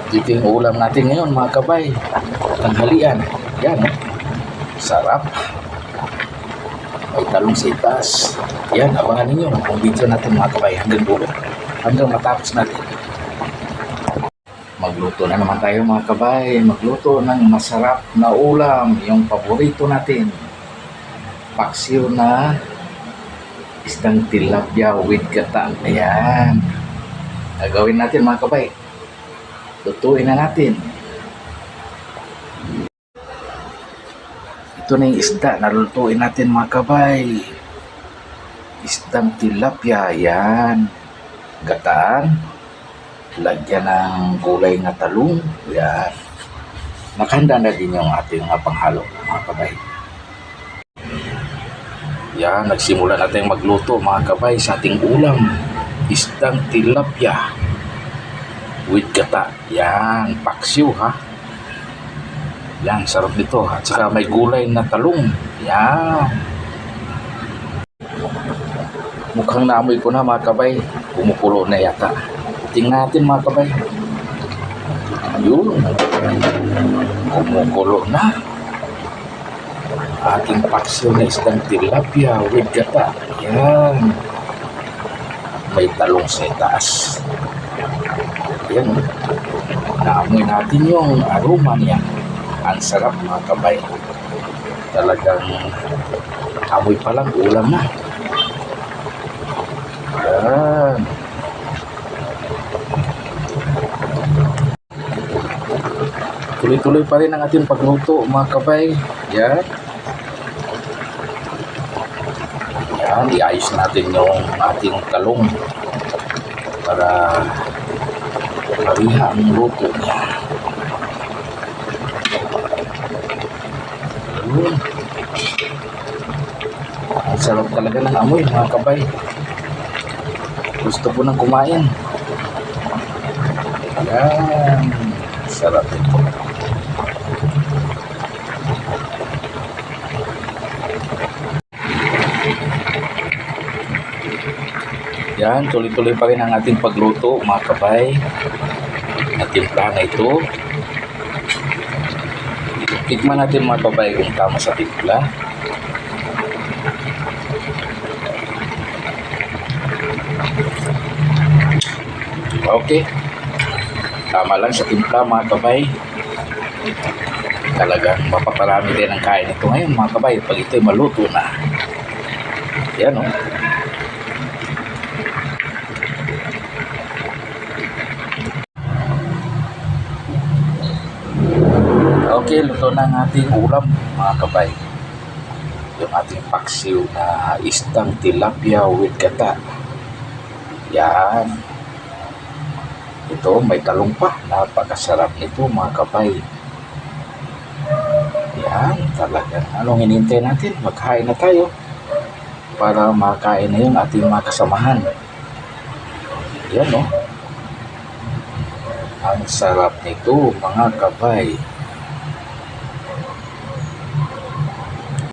Ito yung ulam natin ngayon mga kabay. Tanghalian. Yan. Sarap. May talong sitas. Yan, abangan ninyo ang video natin mga kabay hanggang dulo. Hanggang matapos natin. Magluto na naman tayo mga kabay. Magluto ng masarap na ulam. Yung paborito natin. Paksiw na isdang tilapia with gata. Ayan. Gagawin natin mga kabay. Lutuin na natin. Ito na yung isda na lutuin natin mga kabay. Isdang tilapia. Ayan. Gataan. Lagyan ng gulay na talong. Ayan. Nakahanda na din yung ating panghalo mga kabay. Yan, nagsimula natin magluto mga kabay sa ating ulam. Isdang tilapia with gata. Yan, paksiw ha. Yan, sarap nito. At saka may gulay na talong. Yan. Mukhang naamoy ko na mga kabay. Kumukulo na yata. Tingnan natin mga kabay. Ayun. Kumukulo na. Ating paksiw na isdang tilapia with gata. Yan. May talong sa itaas. Yan. Naamoy natin yung aroma niya. Ang sarap mga kabay. Talagang amoy pa lang ulam na. Yan. Tuloy-tuloy pa rin ang ating pagluto mga kabay. Yan. Yan, iayos natin yung ating talong para mariha ang luto niya. Ayun. Ang sarap talaga ng amoy mga kabay. Gusto ko nang kumain. Yan. Sarap ito. Yan, tuloy-tuloy pa rin ang ating pagluto mga kabay. Natimpla na ito. Tikman natin mga kabay kung tama sa timpla. Okay. Tama lang sa timpla mga kabay. Talagang mapaparami din ang kain ito ngayon mga kabay pag ito'y maluto na. Yan o. Okay, luto na ang ating ulam mga kabay. Yung ating paksiw na isdang tilapia with gata. Yan. Ito, may talong pa. Napakasarap nito mga kabay. Yan, talagang anong hinihintay natin? Magkain na tayo para makain na yung ating mga kasamahan. Yan o. Ang sarap nito mga kabay.